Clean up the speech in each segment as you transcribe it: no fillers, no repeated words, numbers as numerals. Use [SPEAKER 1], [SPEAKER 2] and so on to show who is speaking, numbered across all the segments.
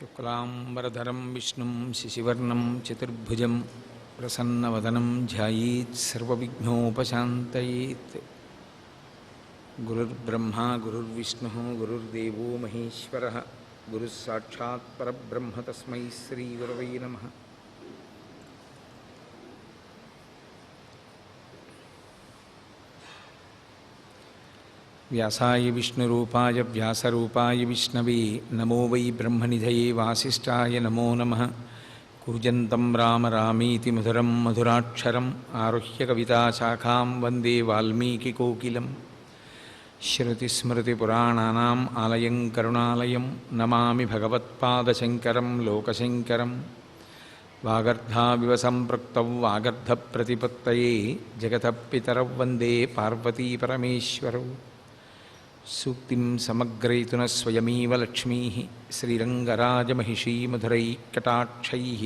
[SPEAKER 1] शुक्लांबरधरं विष्णुं शशिवर्णं चतुर्भुजं प्रसन्नवदनं ध्यायेत् सर्वविघ्नोपशान्तयेत्। गुरुर्ब्रह्मा गुरुर्विष्णुः गुरुर्देवो महेश्वरः गुरुः साक्षात् परब्रह्म तस्मै श्रीगुरवे नमः। व्यासाय विष्णुरूपाय व्यासरूपाय विष्णवे नमो वै ब्रह्मनिधये वासिष्ठाय नमो नमः। कूजन्तं राम रामीति मधुरं मधुराक्षरम् आरुह्य कविताशाखां वन्दे वाल्मीकिकोकिलं। श्रुतिस्मृतिपुराणानाम् आलयं करुणालयं नमामि भगवत्पादशङ्करं लोकशङ्करं। वागर्धाविव सम्पृक्तौ वागर्धप्रतिपत्तये जगतः पितरौ वन्दे पार्वतीपरमेश्वरौ। सूक्तिं समग्रयितुनः स्वयमेव लक्ष्मीः श्रीरङ्गराजमहिषी मधुरैकटाक्षैः।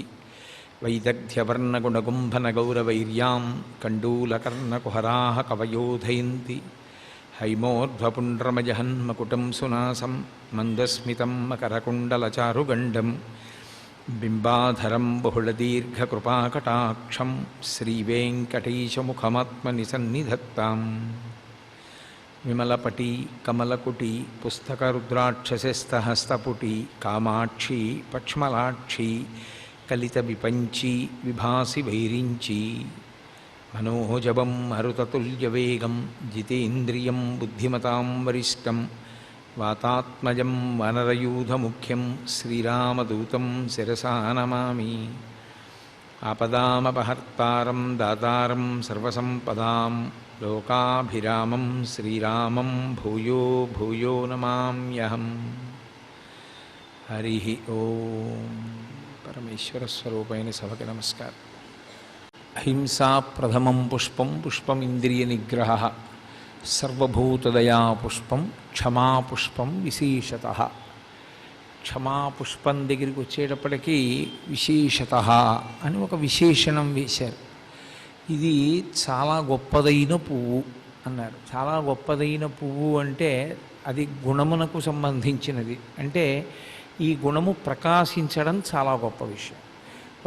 [SPEAKER 1] वैदग्ध्यवर्णगुणगुम्भनगौरवैर्यां कण्डूलकर्णकुहराः कवयोधयन्ति। हैमोर्ध्वपुण्ड्रमजहन्मकुटं सुनासं मन्दस्मितं मकरकुण्डलचारुगण्डं। बिम्बाधरं बहुलदीर्घकृपाकटाक्षं श्रीवेङ्कटेशमुखमात्मनि सन्निधत्ताम्। विमलपटी कमलकुटी पुस्तकरुद्राक्षसस्तहस्तपुटी कामाक्षी पक्ष्मलाक्षी कलितविपञ्ची विभासि वैरिञ्ची। मनोजवं मरुततुल्यवेगं जितेन्द्रियं बुद्धिमतां वरिष्ठं वातात्मजं वानरयूथमुख्यं श्रीरामदूतं शिरसा नमामि। आपदामपहर्तारं दातारं सर्वसम्पदां लोकाभिरामं श्रीरामं भूयो भूयो नमाम्यहम्। हरिः ओम। परमेश्वरस्वरूपैన సభకి నమస్కారం। అహింసా ప్రథమం పుష్పం పుష్పమింద్రియ నిగ్రహ సర్వభూతదయా పుష్పం క్షమా పుష్పం విశేషతః। క్షమాపుష్పం దగ్గరికి వచ్చేటప్పటికీ విశేషతః అని ఒక విశేషణం వేశారు. ఇది చాలా గొప్పదైన పువ్వు అన్నారు. చాలా గొప్పదైన పువ్వు అంటే అది గుణమునకు సంబంధించినది. అంటే ఈ గుణము ప్రకాశించడం చాలా గొప్ప విషయం.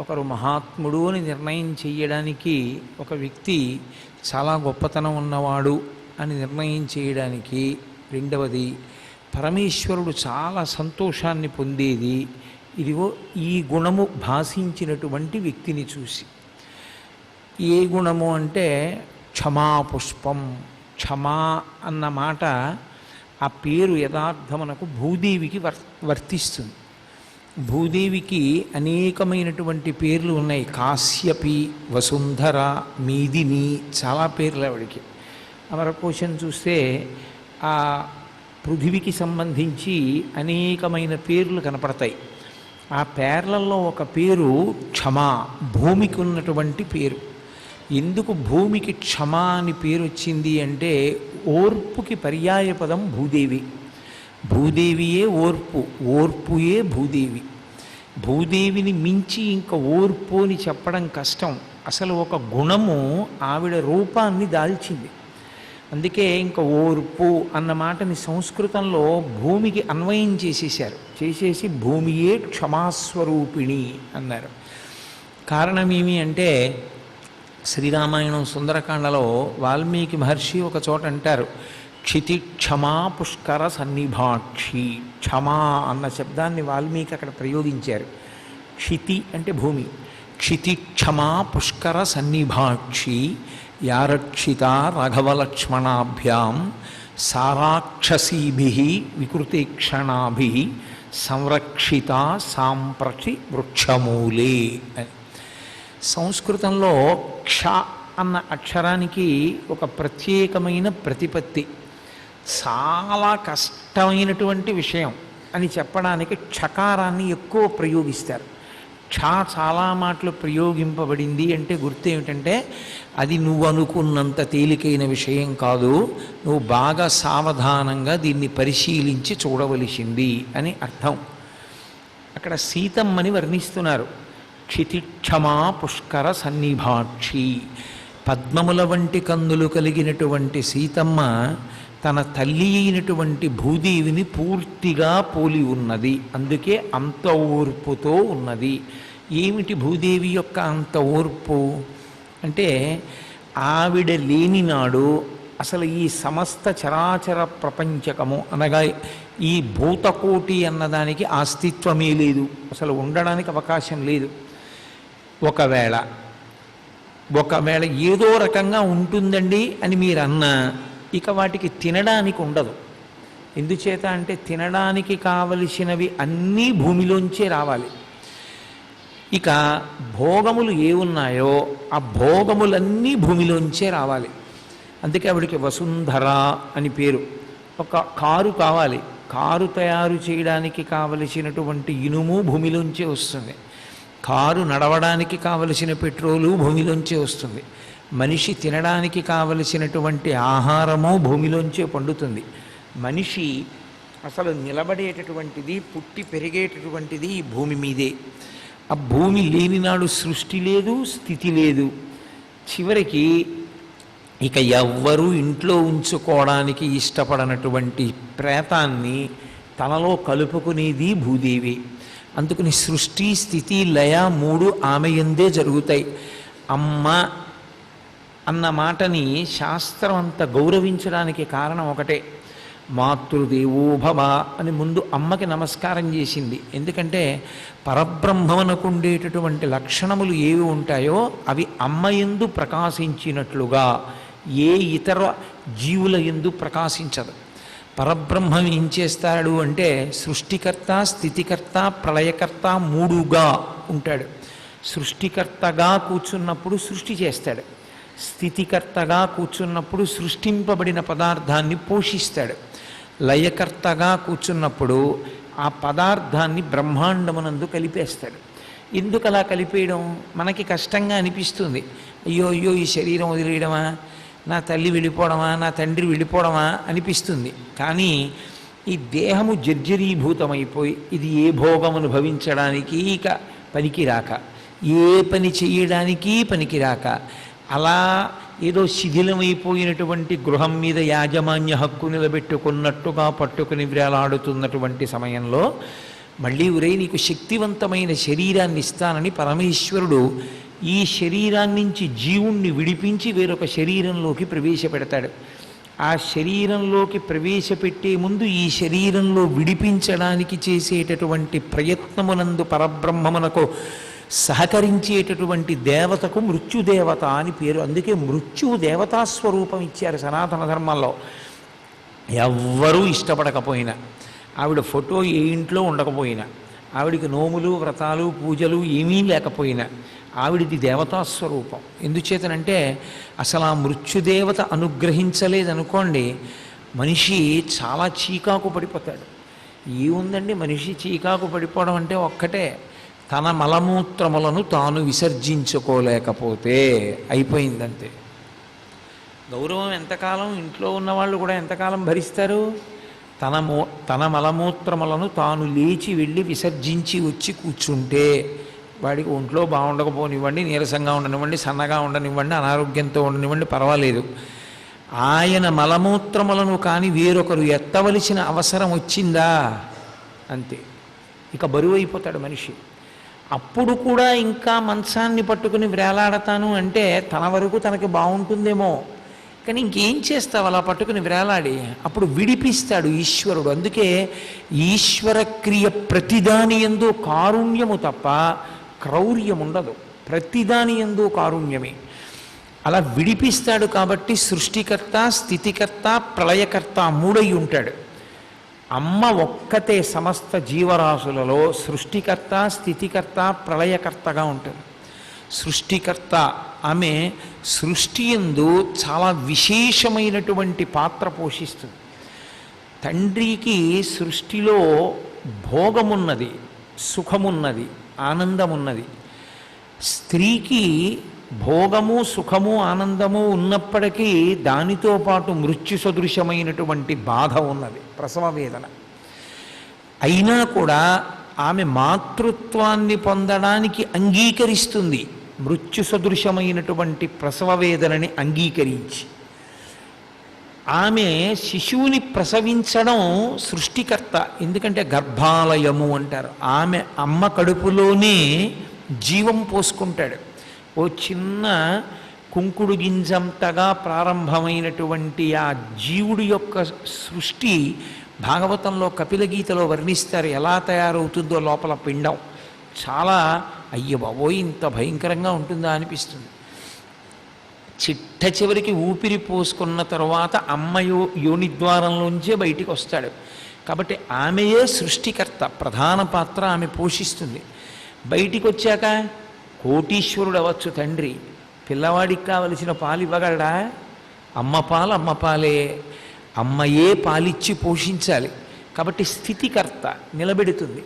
[SPEAKER 1] ఒకరు మహాత్ముడు అని నిర్ణయం చేయడానికి, ఒక వ్యక్తి చాలా గొప్పతనం ఉన్నవాడు అని నిర్ణయం చేయడానికి, రెండవది పరమేశ్వరుడు చాలా సంతోషాన్ని పొందేది ఇదిగో ఈ గుణము భాషించినటువంటి వ్యక్తిని చూసి. ఏ గుణము అంటే క్షమాపుష్పం. క్షమా అన్న మాట ఆ పేరు యథార్థమునకు భూదేవికి వర్తిస్తుంది. భూదేవికి అనేకమైనటువంటి పేర్లు ఉన్నాయి. కాశ్యపి, వసుంధర, మేదిని, చాలా పేర్లు ఆవిడికి. అమరకోశం చూస్తే ఆ పృథివికి సంబంధించి అనేకమైన పేర్లు కనపడతాయి. ఆ పేర్లలో ఒక పేరు క్షమా, భూమికి ఉన్నటువంటి పేరు. ఎందుకు భూమికి క్షమా అని పేరు వచ్చింది అంటే ఓర్పుకి పర్యాయపదం భూదేవి. భూదేవియే ఓర్పు, ఓర్పుయే భూదేవి. భూదేవిని మించి ఇంకా ఓర్పు అని చెప్పడం కష్టం. అసలు ఒక గుణము ఆవిడ రూపాన్ని దాల్చింది. అందుకే ఇంకా ఓర్పు అన్న మాటని సంస్కృతంలో భూమికి అన్వయం చేసేసి భూమియే క్షమాస్వరూపిణి అన్నారు. కారణం ఏమి అంటే శ్రీరామాయణం సుందరకాండలో వాల్మీకి మహర్షి ఒక చోట అంటారు, క్షితి క్షమా పుష్కర సన్నిభాక్షి. క్షమా అన్న శబ్దాన్ని వాల్మీకి అక్కడ ప్రయోగించారు. క్షితి అంటే భూమి. క్షితి క్షమా పుష్కర సన్నిభాక్షి యారక్షిత రాఘవలక్ష్మణాభ్యాం సారాక్షసీభి వికృతేక్షణాభి సంరక్షిత సాంప్రతి వృక్షమూలే అని. సంస్కృతంలో క్ష అన్న అక్షరానికి ఒక ప్రత్యేకమైన ప్రతిపత్తి. చాలా కష్టమైనటువంటి విషయం అని చెప్పడానికి క్షకారాన్ని ఎక్కువ ప్రయోగిస్తారు. చాలా మాటలు ప్రయోగింపబడింది అంటే గుర్తు ఏమిటంటే అది నువ్వు అనుకున్నంత తేలికైన విషయం కాదు, నువ్వు బాగా సావధానంగా దీన్ని పరిశీలించి చూడవలసింది అని అర్థం. అక్కడ సీతమ్మని వర్ణిస్తున్నారు. క్షితిక్షమా పుష్కర సన్నిభాక్షి, పద్మముల వంటి కన్నులు కలిగినటువంటి సీతమ్మ తన తల్లి అయినటువంటి భూదేవిని పూర్తిగా పోలి ఉన్నది. అందుకే అంత ఓర్పుతో ఉన్నది. ఏమిటి భూదేవి యొక్క అంత ఓర్పు అంటే, ఆవిడ లేని నాడు అసలు ఈ సమస్త చరాచర ప్రపంచకము అనగా ఈ భూతకోటి అన్నదానికి అస్తిత్వమే లేదు, అసలు ఉండడానికి అవకాశం లేదు. ఒకవేళ ఏదో రకంగా ఉంటుందండి అని మీరు అన్నా ఇక వాటికి తినడానికి ఉండదు. ఎందుచేత అంటే తినడానికి కావలసినవి అన్నీ భూమిలోంచే రావాలి. ఇక భోగములు ఏ ఉన్నాయో ఆ భోగములన్నీ భూమిలోంచే రావాలి. అందుకే ఆవిడికి వసుంధర అని పేరు. ఒక కారు కావాలి, కారు తయారు చేయడానికి కావలసినటువంటి ఇనుము భూమిలోంచే వస్తుంది. కారు నడవడానికి కావలసిన పెట్రోలు భూమిలోంచే వస్తుంది. మనిషి తినడానికి కావలసినటువంటి ఆహారము భూమిలోంచే పండుతుంది. మనిషి అసలు నిలబడేటటువంటిది, పుట్టి పెరిగేటటువంటిది ఈ భూమి మీదే. ఆ భూమి లేనినాడు సృష్టి లేదు, స్థితి లేదు. చివరికి ఇక ఎవ్వరూ ఇంట్లో ఉంచుకోవడానికి ఇష్టపడనటువంటి ప్రేతాన్ని తనలో కలుపుకునేది భూదేవి. అందుకని సృష్టి, స్థితి, లయ మూడు ఆమె యందే జరుగుతాయి. అమ్మ అన్న మాటని శాస్త్రం అంత గౌరవించడానికి కారణం ఒకటే. మాతృదేవో భవ అని ముందు అమ్మకి నమస్కారం చేసింది. ఎందుకంటే పరబ్రహ్మమునకు ఉండేటటువంటి లక్షణములు ఏవి ఉంటాయో అవి అమ్మ యందు ప్రకాశించినట్లుగా ఏ ఇతర జీవుల యందు ప్రకాశించదు. పరబ్రహ్మం ఏం చేస్తాడు అంటే సృష్టికర్త, స్థితికర్త, ప్రళయకర్త మూడుగా ఉంటాడు. సృష్టికర్తగా కూర్చున్నప్పుడు సృష్టి చేస్తాడు, స్థితికర్తగా కూర్చున్నప్పుడు సృష్టింపబడిన పదార్థాన్ని పోషిస్తాడు, లయకర్తగా కూర్చున్నప్పుడు ఆ పదార్థాన్ని బ్రహ్మాండమునందు కలిపేస్తాడు. ఎందుకు అలా కలిపేయడం మనకి కష్టంగా అనిపిస్తుంది. అయ్యో ఈ శరీరం వదిలేయడమా, నా తల్లి వెళ్ళిపోవడమా, నా తండ్రి వెళ్ళిపోవడమా అనిపిస్తుంది. కానీ ఈ దేహము జర్జరీభూతమైపోయి ఇది ఏ భోగమును భవించడానికి ఇక పనికిరాక, ఏ పని చేయడానికి పనికిరాక, అలా ఏదో శిథిలమైపోయినటువంటి గృహం మీద యాజమాన్య హక్కు నిలబెట్టుకున్నట్టుగా పట్టుకుని వేలాడుతున్నటువంటి సమయంలో మళ్ళీ ఉరే నీకు శక్తివంతమైన శరీరాన్ని ఇస్తానని పరమేశ్వరుడు ఈ శరీరాన్నించి జీవుణ్ణి విడిపించి వేరొక శరీరంలోకి ప్రవేశపెడతాడు. ఆ శరీరంలోకి ప్రవేశపెట్టే ముందు ఈ శరీరంలో విడిపించడానికి చేసేటటువంటి ప్రయత్నమునందు పరబ్రహ్మమునకు సహకరించేటటువంటి దేవతకు మృత్యుదేవత అని పేరు. అందుకే మృత్యువు దేవతాస్వరూపం ఇచ్చారు సనాతన ధర్మంలో. ఎవ్వరూ ఇష్టపడకపోయినా, ఆవిడ ఫోటో ఏ ఇంట్లో ఉండకపోయినా, ఆవిడికి నోములు, వ్రతాలు, పూజలు ఏమీ లేకపోయినా ఆవిడిది దేవతాస్వరూపం. ఎందుచేతనంటే అసలు ఆ మృత్యుదేవత అనుగ్రహించలేదనుకోండి మనిషి చాలా చీకాకు పడిపోతాడు. ఏముందండి మనిషి చీకాకు పడిపోవడం అంటే ఒక్కటే, తన మలమూత్రములను తాను విసర్జించుకోలేకపోతే అయిపోయిందంతే. గౌరవం ఎంతకాలం ఇంట్లో ఉన్నవాళ్ళు కూడా ఎంతకాలం భరిస్తారు? తన మలమూత్రములను తాను లేచి వెళ్ళి విసర్జించి వచ్చి కూర్చుంటే వాడికి ఒంట్లో బాగుండకపోనివ్వండి, నీరసంగా ఉండనివ్వండి, సన్నగా ఉండనివ్వండి, అనారోగ్యంతో ఉండనివ్వండి, పర్వాలేదు. ఆయన మలమూత్రములను కానీ వేరొకరు ఎత్తవలసిన అవసరం వచ్చిందా అంతే, ఇక బరువు అయిపోతాడు మనిషి. అప్పుడు కూడా ఇంకా మంచాన్ని పట్టుకుని వేలాడతాను అంటే తన వరకు తనకి బాగుంటుందేమో, కానీ ఇంకేం చేస్తావు అలా పట్టుకుని వేలాడి? అప్పుడు విడిపిస్తాడు ఈశ్వరుడు. అందుకే ఈశ్వర క్రియ ప్రతిదాని యందు కారుణ్యము తప్ప క్రౌర్యం ఉండదు. ప్రతిదాని యందు కారుణ్యమే. అలా విడిపిస్తాడు కాబట్టి సృష్టికర్త, స్థితికర్త, ప్రళయకర్త మూడై ఉంటాడు. అమ్మ ఒక్కతే సమస్త జీవరాశులలో సృష్టికర్త, స్థితికర్త, ప్రళయకర్తగా ఉంటుంది. సృష్టికర్త ఆమె సృష్టి యందు చాలా విశేషమైనటువంటి పాత్ర పోషిస్తుంది. తండ్రికి సృష్టిలో భోగమున్నది, సుఖమున్నది, ఆనందమున్నది. స్త్రీకి భోగము, సుఖము, ఆనందము ఉన్నప్పటికీ దానితో పాటు మృత్యు సదృశమైనటువంటి బాధ ఉన్నది, ప్రసవ వేదన. అయినా కూడా ఆమె మాతృత్వాన్ని పొందడానికి అంగీకరిస్తుంది, మృత్యు సదృశమైనటువంటి ప్రసవ వేదనని అంగీకరించి. ఆమె శిశువుని ప్రసవించడం సృష్టికర్త, ఎందుకంటే గర్భాలయము అంటారు. ఆమె అమ్మ కడుపులోనే జీవం పోసుకుంటాడు. ఓ చిన్న కుంకుడు గింజంతగా ప్రారంభమైనటువంటి ఆ జీవుడి యొక్క సృష్టి భాగవతంలో కపిలగీతలో వర్ణిస్తారు, ఎలా తయారవుతుందో లోపల పిండం. చాలా అయ్య బాబోయ్ ఇంత భయంకరంగా ఉంటుందా అనిపిస్తుంది. చిట్ట చివరికి ఊపిరి పోసుకున్న తర్వాత అమ్మ యోనిద్వారంలోంచే బయటికి వస్తాడు. కాబట్టి ఆమెయే సృష్టికర్త, ప్రధాన పాత్ర ఆమె పోషిస్తుంది. బయటికి వచ్చాక కోటీశ్వరుడు అవ్వచ్చు తండ్రి, పిల్లవాడికి కావలసిన పాలు ఇవ్వగలడా? అమ్మ పాలు అమ్మ పాలే, అమ్మయే పాలిచ్చి పోషించాలి. కాబట్టి స్థితికర్త నిలబెడుతుంది.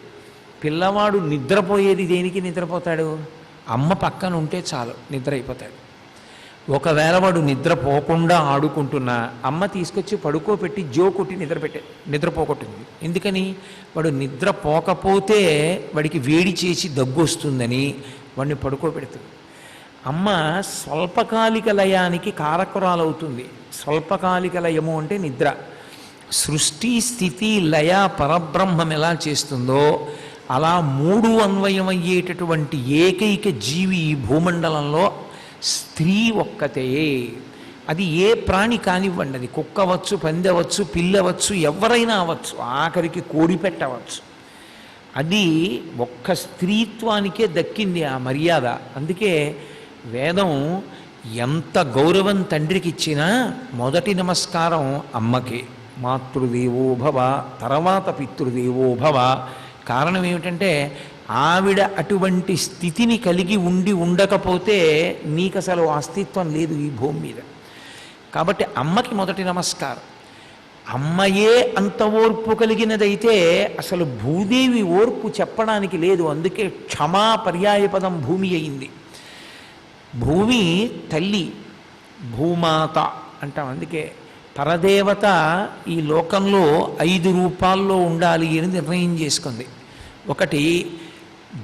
[SPEAKER 1] పిల్లవాడు నిద్రపోయేది దేనికి నిద్రపోతాడు? అమ్మ పక్కన ఉంటే చాలు నిద్ర అయిపోతాడు. ఒకవేళ వాడు నిద్రపోకుండా ఆడుకుంటున్నా అమ్మ తీసుకొచ్చి పడుకోబెట్టి జో కొట్టి నిద్రపోకొట్టింది. ఎందుకని? వాడు నిద్రపోకపోతే వాడికి వేడి చేసి దగ్గు వస్తుందని వాడిని పడుకోబెడుతుంది. అమ్మ స్వల్పకాలిక లయానికి కారకురాలవుతుంది. స్వల్పకాలిక లయము అంటే నిద్ర. సృష్టి, స్థితి, లయ పరబ్రహ్మం ఎలా చేస్తుందో అలా మూడు అన్వయమయ్యేటటువంటి ఏకైక జీవి ఈ భూమండలంలో స్త్రీ ఒక్కతే. అది ఏ ప్రాణి కానివ్వండి, అది కుక్క అవచ్చు, పంది అవచ్చు, పిల్లి అవచ్చు, ఎవరైనా అవచ్చు, ఆఖరికి కోడి పెట్టవచ్చు. అది ఒక్క స్త్రీత్వానికే దక్కింది ఆ మర్యాద. అందుకే వేదం ఎంత గౌరవం తండ్రికి ఇచ్చినా మొదటి నమస్కారం అమ్మకే. మాతృదేవో భవ, తర్వాత పితృదేవో భవ. కారణం ఏమిటంటే ఆవిడ అటువంటి స్థితిని కలిగి ఉండకపోతే నీకు అసలు అస్తిత్వం లేదు ఈ భూమి మీద. కాబట్టి అమ్మకి మొదటి నమస్కారం. అమ్మయే అంత ఓర్పు కలిగినదైతే అసలు భూదేవి ఓర్పు చెప్పడానికి లేదు. అందుకే క్షమా పర్యాయపదం భూమి అయింది. భూమి తల్లి, భూమాత అంటాం. అందుకే పరదేవత ఈ లోకంలో 5 రూపాల్లో ఉండాలి అని నిర్ణయం చేసుకుంది. ఒకటి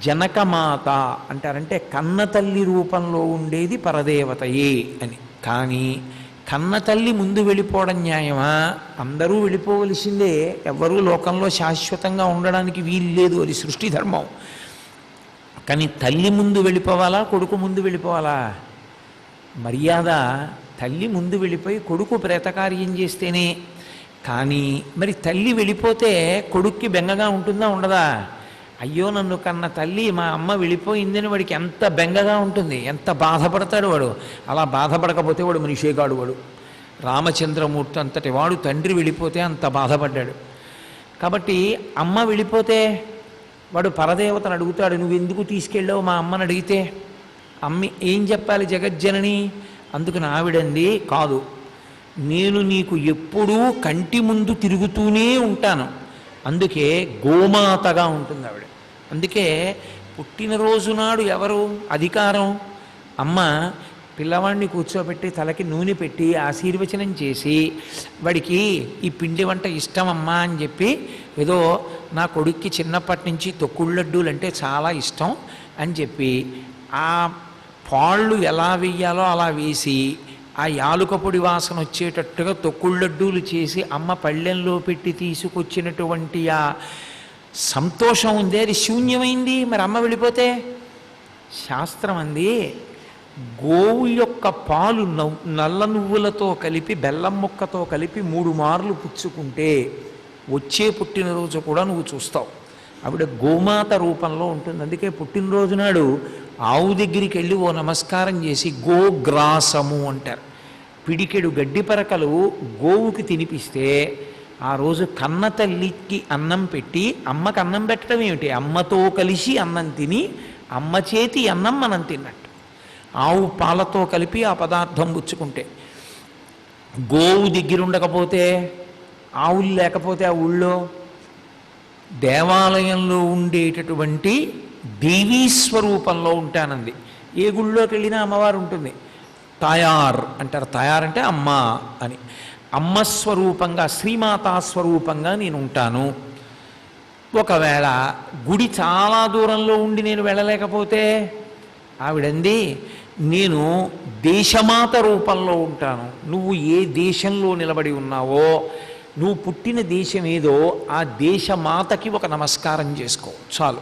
[SPEAKER 1] జనకమాత అంటారంటే కన్న తల్లి రూపంలో ఉండేది పరదేవతయే అని. కానీ కన్న తల్లి ముందు వెళ్ళిపోవడం న్యాయమా? అందరూ వెళ్ళిపోవలసిందే. ఎవ్వరూ లోకంలో శాశ్వతంగా ఉండడానికి వీలు లేదు, అది సృష్టి ధర్మం. కానీ తల్లి ముందు వెళ్ళిపోవాలా, కొడుకు ముందు వెళ్ళిపోవాలా? మర్యాద తల్లి ముందు వెళ్ళిపోయి కొడుకు ప్రేతకార్యం చేస్తేనే. కానీ మరి తల్లి వెళ్ళిపోతే కొడుక్కి బెంగగా ఉంటుందా ఉండదా? అయ్యో నన్ను కన్న తల్లి మా అమ్మ వెళ్ళిపోయిందని వాడికి ఎంత బెంగగా ఉంటుంది, ఎంత బాధపడతాడు వాడు. అలా బాధపడకపోతే వాడు మనిషే కాడు. వాడు రామచంద్రమూర్తి అంతటి వాడు తండ్రి వెళ్ళిపోతే అంత బాధపడ్డాడు. కాబట్టి అమ్మ వెళ్ళిపోతే వాడు పరదేవతను అడుగుతాడు, నువ్వెందుకు తీసుకెళ్ళావు మా అమ్మని అడిగితే అమ్మ ఏం చెప్పాలి? జగజ్జనని. అందుకు ఆవిడంది, కాదు నేను నీకు ఎప్పుడూ కంటి ముందు తిరుగుతూనే ఉంటాను, అందుకే గోమాతగా ఉంటుంది ఆవిడ. అందుకే పుట్టినరోజు నాడు ఎవరు అధికారం? అమ్మ పిల్లవాడిని కూర్చోబెట్టి తలకి నూనె పెట్టి ఆశీర్వచనం చేసి వాడికి ఈ పిండి వంట ఇష్టమమ్మా అని చెప్పి, ఏదో నా కొడుక్కి చిన్నప్పటి నుంచి తొక్కుళ్ళడ్డూలు అంటే చాలా ఇష్టం అని చెప్పి ఆ పాళ్ళు ఎలా వేయాలో అలా వేసి ఆ యాలుక పొడి వాసన వచ్చేటట్టుగా తొక్కుళ్ళడ్డూలు చేసి అమ్మ పళ్ళెంలో పెట్టి తీసుకొచ్చినటువంటి ఆ సంతోషం ఉంది, అది శూన్యమైంది. మరి అమ్మ వెళ్ళిపోతే శాస్త్రం అంది, గోవు యొక్క పాలు నల్ల నువ్వులతో కలిపి బెల్లం ముక్కతో కలిపి 3 మార్లు పుచ్చుకుంటే వచ్చే పుట్టినరోజు కూడా నువ్వు చూస్తావు. ఆవిడ గోమాత రూపంలో ఉంటుంది. అందుకే పుట్టినరోజు నాడు ఆవు దగ్గరికి వెళ్ళి ఓ నమస్కారం చేసి గోగ్రాసము అంటారు. పిడికెడు గడ్డి పరకలు గోవుకి తినిపిస్తే ఆ రోజు కన్న తల్లికి అన్నం పెట్టి, అమ్మకి అన్నం పెట్టడం ఏమిటి? అమ్మతో కలిసి అన్నం తిని అమ్మ చేతి అన్నం మనం తిన్నట్టు. ఆవు పాలతో కలిపి ఆ పదార్థం పుచ్చుకుంటే. గోవు దగ్గర ఉండకపోతే ఆవులు లేకపోతే ఆ ఊళ్ళో దేవాలయంలో ఉండేటటువంటి దేవీ స్వరూపంలో ఉంటానంది. ఏ గుళ్ళోకి వెళ్ళినా అమ్మవారు ఉంటుంది. తాయార్ అంటారు. తాయార్ అంటే అమ్మ అని. అమ్మ స్వరూపంగా, శ్రీమాతా స్వరూపంగా నేను ఉంటాను. ఒకవేళ గుడి చాలా దూరంలో ఉండి నేను వెళ్ళలేకపోతే ఆవిడంది, నేను దేశమాత రూపంలో ఉంటాను. నువ్వు ఏ దేశంలో నిలబడి ఉన్నావో, నువ్వు పుట్టిన దేశం ఏదో ఆ దేశమాతకి ఒక నమస్కారం చేసుకో చాలు.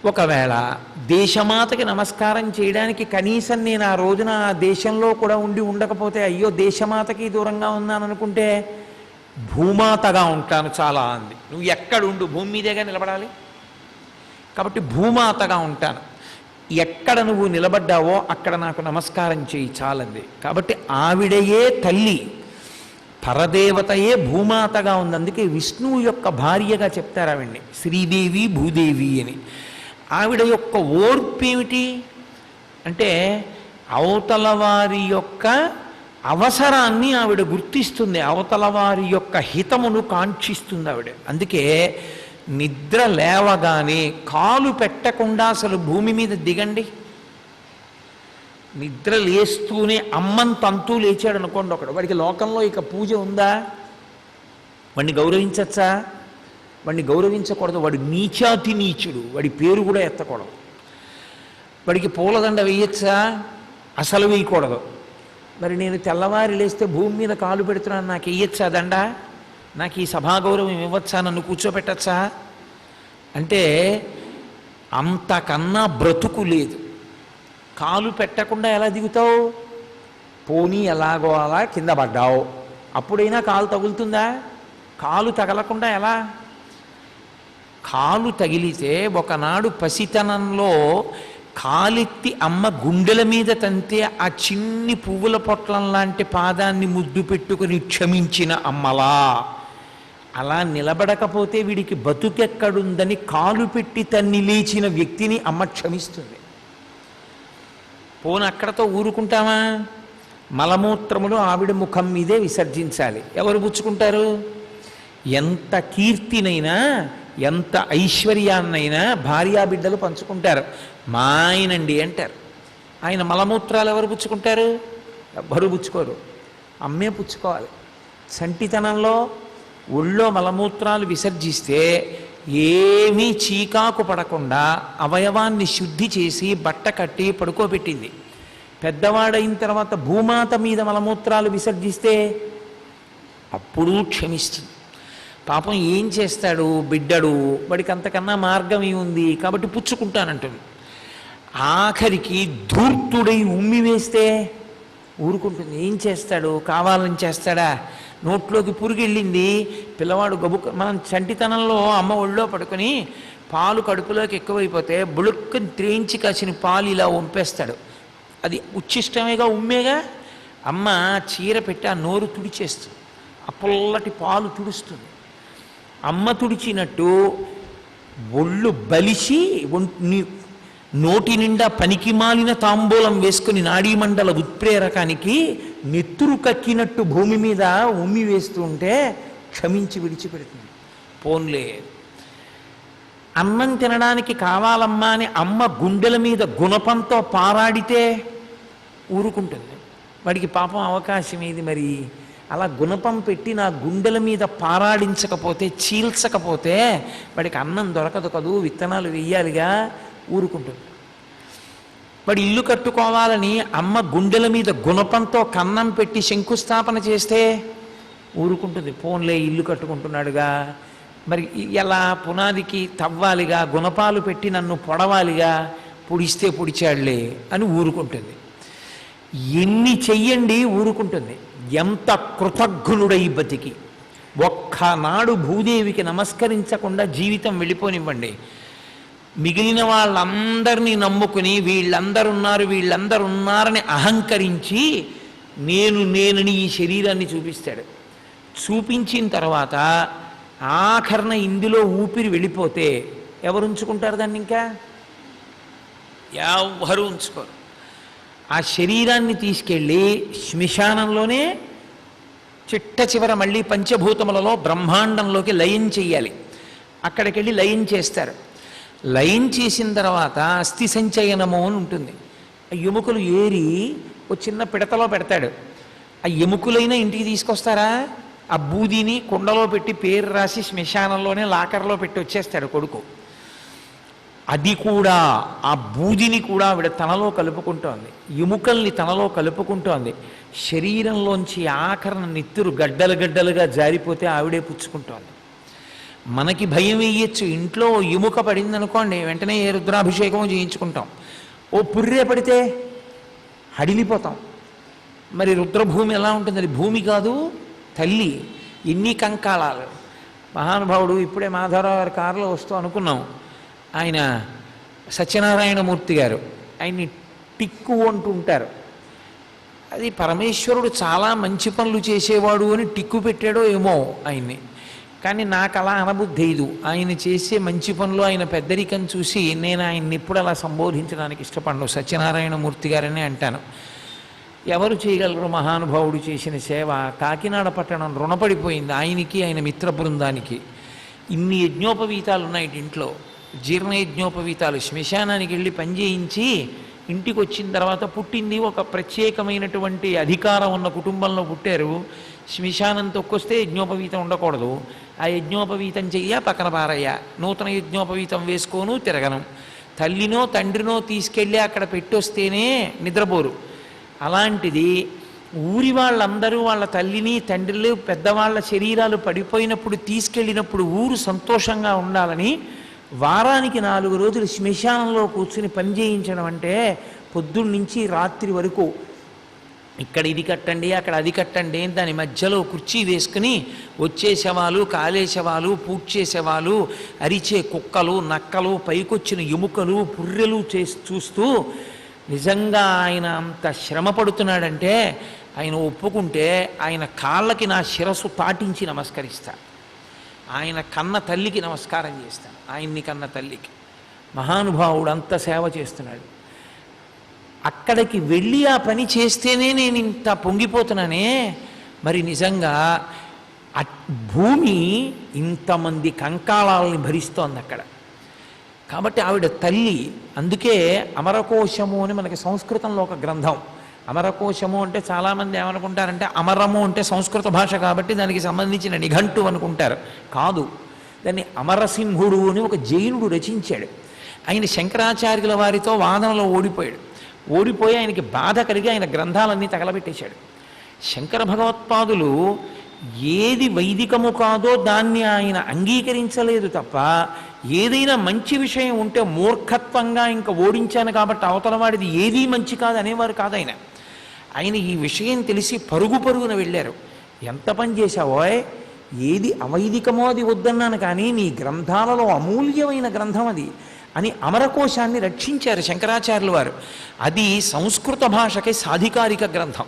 [SPEAKER 1] ఒకవేళ దేశమాతకి నమస్కారం చేయడానికి కనీసం నేను ఆ రోజున ఆ దేశంలో కూడా ఉండకపోతే, అయ్యో దేశమాతకి దూరంగా ఉన్నాను అనుకుంటే, భూమాతగా ఉంటాను చాలా అంది. నువ్వు ఎక్కడుండు, భూమి మీదేగా నిలబడాలి కాబట్టి భూమాతగా ఉంటాను. ఎక్కడ నువ్వు నిలబడ్డావో అక్కడ నాకు నమస్కారం చేయి చాలంది. కాబట్టి ఆవిడయే తల్లి, పరదేవతయే భూమాతగా ఉంది. అందుకే విష్ణువు యొక్క భార్యగా చెప్తారు ఆవిడ్ని శ్రీదేవి భూదేవి అని. ఆవిడ యొక్క ఓర్పు ఏమిటి అంటే, అవతల వారి యొక్క అవసరాన్ని ఆవిడ గుర్తిస్తుంది, అవతల వారి యొక్క హితమును కాంక్షిస్తుంది ఆవిడ. అందుకే నిద్ర లేవగానే కాలు పెట్టకుండా అసలు భూమి మీద దిగండి. నిద్ర లేస్తూనే అమ్మని తంతూ లేచాడు అనుకోండి ఒకడు, వాడికి లోకంలో ఇక పూజ ఉందా? వాడిని గౌరవించచ్చా? వాడిని గౌరవించకూడదు. వాడు నీచాతి నీచుడు, వాడి పేరు కూడా ఎత్తకూడదు. వాడికి పూలదండ వేయచ్చా? అసలు వేయకూడదు. మరి నేను తెల్లవారి లేస్తే భూమి మీద కాలు పెడుతున్నాను, నాకు వేయచ్చా దండ? నాకు ఈ సభాగౌరవం ఇవ్వచ్చా? నన్ను కూర్చోపెట్టచ్చా? అంటే అంతకన్నా బ్రతుకు లేదు. కాలు పెట్టకుండా ఎలా దిగుతావు? పోనీ ఎలాగో అలా కింద పడ్డావు, అప్పుడైనా కాలు తగులుతుందా? కాలు తగలకుండా ఎలా? కాలు తగిలితే ఒకనాడు పసితనంలో కాలెత్తి అమ్మ గుండెల మీద తంతే ఆ చిన్ని పువ్వుల పొట్లం లాంటి పాదాన్ని ముద్దు పెట్టుకుని క్షమించిన అమ్మలా, అలా నిలబడకపోతే వీడికి బతుకెక్కడుందని కాలు పెట్టి తన్ని లేచిన వ్యక్తిని అమ్మ క్షమిస్తుంది. పోను అక్కడతో ఊరుకుంటామా? మలమూత్రములు ఆవిడ ముఖం మీదే విసర్జించాలి. ఎవరు పుచ్చుకుంటారు? ఎంత కీర్తినైనా ఎంత ఐశ్వర్యాన్నైనా భార్యాబిడ్డలు పంచుకుంటారు. మా ఆయనండి అంటారు. ఆయన మలమూత్రాలు ఎవరు పుచ్చుకుంటారు? ఎవ్వరు పుచ్చుకోరు, అమ్మే పుచ్చుకోవాలి. సంటితనంలో ఒళ్ళో మలమూత్రాలు విసర్జిస్తే ఏమీ చీకాకు పడకుండా అవయవాన్ని శుద్ధి చేసి బట్ట కట్టి పడుకోబెట్టింది. పెద్దవాడైన తర్వాత భూమాత మీద మలమూత్రాలు విసర్జిస్తే అప్పుడు క్షమిస్తుంది. పాపం ఏం చేస్తాడు బిడ్డడు, వాడికి అంతకన్నా మార్గం ఏముంది కాబట్టి పుచ్చుకుంటానంటుంది. ఆఖరికి ధూర్తుడై ఉమ్మి వేస్తే ఊరుకుంటుంది. ఏం చేస్తాడు? కావాలని చేస్తాడా? నోట్లోకి పురుగెళ్ళింది, పిల్లవాడు మనం చంటితనంలో అమ్మ ఒళ్ళో పడుకొని పాలు కడుపులోకి ఎక్కువైపోతే బుడుక్కని త్రేంచి కాసిన పాలు ఇలా వంపేస్తాడు. అది ఉచ్చిష్టమేగా, ఉమ్మేగా. అమ్మ చీర పెట్టి ఆ నోరు తుడిచేస్తుంది, ఆ పుల్లటి పాలు తుడుస్తుంది. అమ్మ తుడిచినట్టు ఒళ్ళు బలిసి నోటి నిండా పనికి మాలిన తాంబూలం వేసుకుని నాడీమండల ఉత్ప్రేరకానికి నెత్తురు కక్కినట్టు భూమి మీద ఉమ్మి వేస్తూ ఉంటే క్షమించి విడిచిపెడుతుంది. పోన్లే, అన్నం తినడానికి కావాలమ్మా అని అమ్మ గుండెల మీద గుణపంతో పారాడితే ఊరుకుంటుంది. వాడికి పాపం అవకాశం ఏది మరి? అలా గుణపం పెట్టి నా గుండెల మీద పారాడించకపోతే, చీల్చకపోతే వాడికి అన్నం దొరకదు కదూ, విత్తనాలు వెయ్యాలిగా, ఊరుకుంటుంది. వాడు ఇల్లు కట్టుకోవాలని అమ్మ గుండెల మీద గుణపంతో కన్నం పెట్టి శంకుస్థాపన చేస్తే ఊరుకుంటుంది. పోన్లే ఇల్లు కట్టుకుంటున్నాడుగా, మరి ఎలా పునాదికి తవ్వాలిగా, గుణపాలు పెట్టి నన్ను పొడవాలిగా, పొడిస్తే పొడిచాడులే అని ఊరుకుంటుంది. ఎన్ని చెయ్యండి ఊరుకుంటుంది. ఎంత కృతజ్ఞుడై బతికి ఒక్కనాడు భూదేవికి నమస్కరించకుండా జీవితం వెళ్ళిపోనివ్వండి. మిగిలిన వాళ్ళందరినీ నమ్ముకుని వీళ్ళందరున్నారని అహంకరించి నేనని ఈ శరీరాన్ని చూపిస్తాడు. చూపించిన తర్వాత ఆఖరణ ఇందులో ఊపిరి వెళ్ళిపోతే ఎవరు ఉంచుకుంటారు దాన్ని? ఇంకా ఎవరు ఉంచుకోరు. ఆ శరీరాన్ని తీసుకెళ్ళి శ్మశానంలోనే చిట్ట చివర మళ్ళీ పంచభూతములలో బ్రహ్మాండంలోకి లయం చెయ్యాలి. అక్కడికి వెళ్ళి లయం చేస్తారు. లయం చేసిన తర్వాత అస్థి సంచయనము అని ఉంటుంది. ఆ ఎముకలు ఏరి ఓ చిన్న పిడతలో పెడతాడు. ఆ ఎముకలైనా ఇంటికి తీసుకొస్తారా? ఆ బూదిని కుండలో పెట్టి పేరు రాసి శ్మశానంలోనే లాకర్లో పెట్టి వచ్చేస్తాడు కొడుకు. అది కూడా, ఆ బూదిని కూడా ఆవిడ తనలో కలుపుకుంటోంది, ఎముకల్ని తనలో కలుపుకుంటోంది. శరీరంలోంచి ఆఖరణ నెత్తురు గడ్డలు గడ్డలుగా జారిపోతే ఆవిడే పుచ్చుకుంటోంది. మనకి భయం వేయచ్చు. ఇంట్లో ఎముక పడిందనుకోండి, వెంటనే ఏ రుద్రాభిషేకమో చేయించుకుంటాం. ఓ పుర్రే పడితే హడిలిపోతాం. మరి రుద్రభూమి ఎలా ఉంటుంది? అది భూమి కాదు, తల్లి. ఎన్ని కంకాళాలు. మహానుభావుడు ఇప్పుడే మాధవరావు గారి కారులో వస్తూ అనుకున్నాం, ఆయన సత్యనారాయణమూర్తి గారు, ఆయన్ని టిక్కు అంటూ ఉంటారు. అది పరమేశ్వరుడు చాలా మంచి పనులు చేసేవాడు అని టిక్కు పెట్టాడో ఏమో ఆయన్ని. కానీ నాకు అలా అనబుద్ధేదు. ఆయన చేసే మంచి పనులు, ఆయన పెద్దరికం చూసి నేను ఆయన్ని ఎప్పుడు అలా సంబోధించడానికి ఇష్టపడను. సత్యనారాయణమూర్తి గారనే అంటాను. ఎవరు చేయగలరు మహానుభావుడు చేసిన సేవ? కాకినాడ పట్టణం రుణపడిపోయింది ఆయనకి, ఆయన మిత్ర బృందానికి. ఇన్ని యజ్ఞోపవీతాలు ఉన్నాయి ఇంట్లో, జీర్ణ యజ్ఞోపవీతాలు. శ్మశానానికి వెళ్ళి పనిచేయించి ఇంటికి వచ్చిన తర్వాత, పుట్టింది ఒక ప్రత్యేకమైనటువంటి అధికారం ఉన్న కుటుంబంలో పుట్టారు. శ్మశానం తొక్కొస్తే యజ్ఞోపవీతం ఉండకూడదు. ఆ యజ్ఞోపవీతం చెయ్య, పక్కన పారయ్య, నూతన యజ్ఞోపవీతం వేసుకోను, తిరగను. తల్లినో తండ్రినో తీసుకెళ్ళి అక్కడ పెట్టొస్తేనే నిద్రపోరు. అలాంటిది ఊరి వాళ్ళందరూ వాళ్ళ తల్లిని తండ్రిలు పెద్దవాళ్ళ శరీరాలు పడిపోయినప్పుడు తీసుకెళ్ళినప్పుడు ఊరు సంతోషంగా ఉండాలని వారానికి 4 రోజులు శ్మశానంలో కూర్చుని పనిచేయించడం అంటే పొద్దున్నుంచి రాత్రి వరకు ఇక్కడ ఇది కట్టండి, అక్కడ అది కట్టండి, దాని మధ్యలో కుర్చీ వేసుకుని వచ్చే శవాలు, కాలే శవాలు, పూడ్చే శవాలు, అరిచే కుక్కలు, నక్కలు, పైకొచ్చిన ఎముకలు, పుర్రెలు చూస్తూ నిజంగా ఆయన అంత శ్రమ పడుతున్నాడంటే ఆయన ఒప్పుకుంటే ఆయన కాళ్ళకి నా శిరస్సు తాటించి నమస్కరిస్తా. ఆయన కన్న తల్లికి నమస్కారం చేస్తాను, ఆయన్ని కన్న తల్లికి. మహానుభావుడు అంత సేవ చేస్తున్నాడు. అక్కడికి వెళ్ళి ఆ పని చేస్తేనే నేను ఇంత పొంగిపోతున్నానే. మరి నిజంగా భూమి ఇంతమంది కంకాళాలని భరిస్తోంది అక్కడ. కాబట్టి ఆవిడ తల్లి. అందుకే అమరకోశము అని మనకి సంస్కృతంలో ఒక గ్రంథం. అమరకోశము అంటే చాలామంది ఏమనుకుంటారంటే అమరము అంటే సంస్కృత భాష కాబట్టి దానికి సంబంధించిన నిఘంటు అనుకుంటారు. కాదు, దాన్ని అమరసింహుడు అని ఒక జైనుడు రచించాడు. ఆయన శంకరాచార్యుల వారితో వాదనలో ఓడిపోయి ఆయనకి బాధ కలిగి ఆయన గ్రంథాలన్నీ తగలబెట్టేశాడు. శంకర భగవత్పాదులు ఏది వైదికము కాదో దాన్ని ఆయన అంగీకరించలేదు తప్ప, ఏదైనా మంచి విషయం ఉంటే మూర్ఖత్వంగా ఇంకా ఓడించాను కాబట్టి అవతల వాడిది ఏదీ మంచి కాదు అనేవారు కాదు ఆయన. ఆయన ఈ విషయం తెలిసి పరుగున వెళ్ళారు. ఎంత పని చేశావోయ్, ఏది అవైదికమో అది వద్దన్నాను, కానీ నీ గ్రంథాలలో అమూల్యమైన గ్రంథం అది అని అమరకోశాన్ని రక్షించారు శంకరాచార్యుల వారు. అది సంస్కృత భాషకి సాధికారిక గ్రంథం.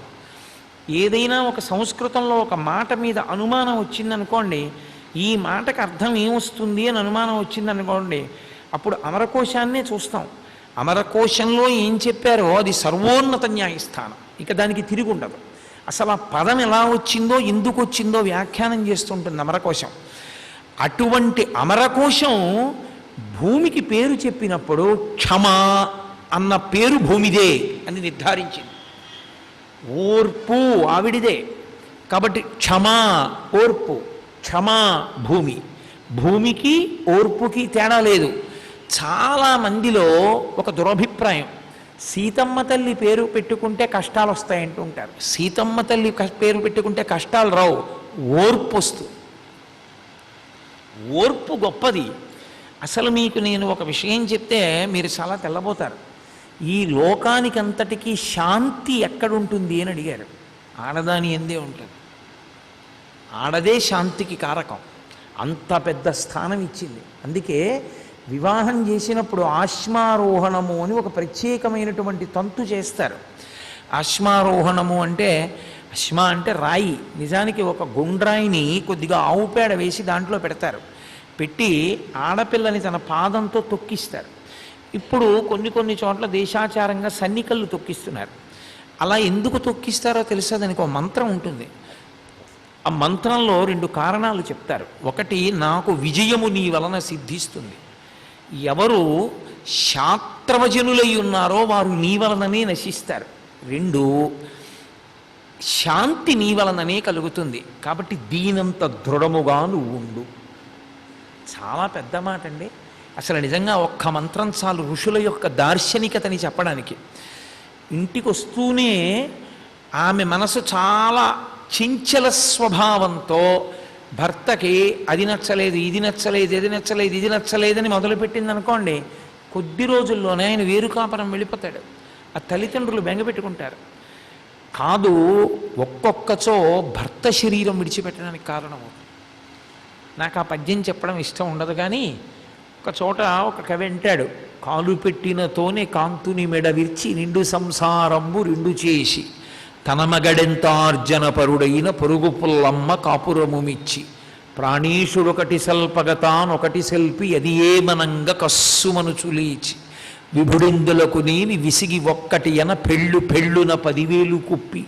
[SPEAKER 1] ఏదైనా ఒక సంస్కృతంలో ఒక మాట మీద అనుమానం వచ్చిందనుకోండి, ఈ మాటకు అర్థం ఏమొస్తుంది అని అనుమానం వచ్చిందనుకోండి, అప్పుడు అమరకోశాన్నే చూస్తాం. అమరకోశంలో ఏం చెప్పారో అది సర్వోన్నత న్యాయస్థానం, ఇక దానికి తిరిగి ఉండదు. అసలు ఆ పదం ఎలా వచ్చిందో, ఎందుకు వచ్చిందో వ్యాఖ్యానం చేస్తుంటుంది అమరకోశం. అటువంటి అమరకోశం భూమికి పేరు చెప్పినప్పుడు క్షమ అన్న పేరు భూమిదే అని నిర్ధారించింది. ఓర్పు ఆవిడిదే కాబట్టి క్షమా ఓర్పు, క్షమా భూమి. భూమికి ఓర్పుకి తేడా లేదు. చాలామందిలో ఒక దురభిప్రాయం, సీతమ్మ తల్లి పేరు పెట్టుకుంటే కష్టాలు వస్తాయంటూ ఉంటారు. సీతమ్మ తల్లి పేరు పెట్టుకుంటే కష్టాలు రావు, ఓర్పు వస్తుంది. ఓర్పు గొప్పది. అసలు మీకు నేను ఒక విషయం చెప్తే మీరు చాలా తెల్లబోతారు. ఈ లోకానికంతటికీ శాంతి ఎక్కడుంటుంది అని అడిగారు. ఆడదాని ఎందే ఉంటుంది. ఆడదే శాంతికి కారకం. అంత పెద్ద స్థానం ఇచ్చింది. అందుకే వివాహం చేసినప్పుడు ఆశ్మారోహణము అని ఒక ప్రత్యేకమైనటువంటి తంతు చేస్తారు. ఆశ్మారోహణము అంటే, అశ్మ అంటే రాయి, నిజానికి ఒక గుండ్రాయిని కొద్దిగా ఆవు పేడ వేసి దాంట్లో పెడతారు. పెట్టి ఆడపిల్లని తన పాదంతో తొక్కిస్తారు. ఇప్పుడు కొన్ని చోట్ల దేశాచారంగా సన్నికళ్ళు తొక్కిస్తున్నారు. అలా ఎందుకు తొక్కిస్తారో తెలుసా? దానికి ఒక మంత్రం ఉంటుంది. ఆ మంత్రంలో రెండు కారణాలు చెప్తారు. ఒకటి, నాకు విజయము నీ వలన సిద్ధిస్తుంది. ఎవరు శాస్త్రవజనులై ఉన్నారో వారు నీ వలననే నశిస్తారు. రెండు, శాంతి నీ వలననే కలుగుతుంది. కాబట్టి దీనంత దృఢముగా నువ్వు ఉండు. చాలా పెద్ద మాట అండి. అసలు నిజంగా ఒక్క మంత్రం చాలు ఋషుల యొక్క దార్శనికతని చెప్పడానికి. ఇంటికి వస్తూనే ఆమె మనసు చాలా చంచల స్వభావంతో భర్తకి అది నచ్చలేదు, ఇది నచ్చలేదు, ఇది నచ్చలేదు, ఇది నచ్చలేదని మొదలుపెట్టింది అనుకోండి, కొద్ది రోజుల్లోనే ఆయన వేరు కాపురం వెళ్ళిపోతాడు. ఆ తల్లిదండ్రులు బెంగపెట్టుకుంటారు. కాదు, ఒక్కొక్కచో భర్త శరీరం విడిచిపెట్టడానికి కారణమవుతుంది. నాకు ఆ పద్యం చెప్పడం ఇష్టం ఉండదు, కానీ ఒక చోట ఒక కవి అంటాడు, కాలు పెట్టినతోనే కాంతుని మెడ విర్చి నిండు సంసారంబు రెండు చేసి తన మగడెంతార్జన పరుడైన పొరుగు పుల్లమ్మ కాపురముమిచ్చి ప్రాణీషుడొకటి సల్పగతానొకటి సెల్పి అది ఏమనంగ కస్సుమను చులీచి విభుడిందులకు నేని విసిగి ఒక్కటి ఎన పెళ్ళున 10,000 కుప్పి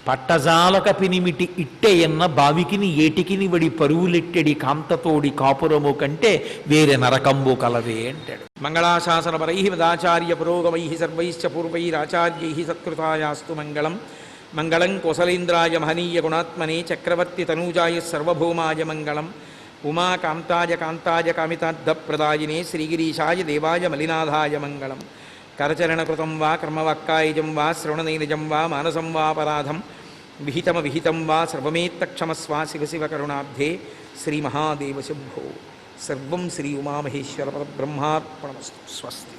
[SPEAKER 1] పట్టజాలక పినిమిటి ఇట్టెయన్న బావికిని ఏటికిని వడి పరువులెట్టెడి కాంతతోడి కాపురము కంటే వేరే నరకంబు కలదే అంటాడు. మంగళాశాసన పరై మదాచార్య పురోగమై సర్వైశ్చ పూర్వైరాచార్యై సత్కృతాయాస్తు మంగళం. మంగళం కోసలేంద్రాయ మహనీయ గుణాత్మనే చక్రవర్తి తనూజాయ సర్వభౌమాయ మంగళం. ఉమాకాంతాయ కాంతాయ కామితార్థప్రదాయినే శ్రీగిరీశాయ దేవాయ మలినాథాయ మంగళం. కరచరణకృతం వా కర్మవాక్కాయజం వా శ్రవణనైనజం వా మానసం వాపరాధం విహితం వా సర్వమేత్తక్షమస్వా శివ శివ కరుణాబ్ధే శ్రీమహాదేవ శంభో. సర్వం శ్రీ ఉమామహేశ్వర పరబ్రహ్మార్పణమస్తు. స్వస్తి.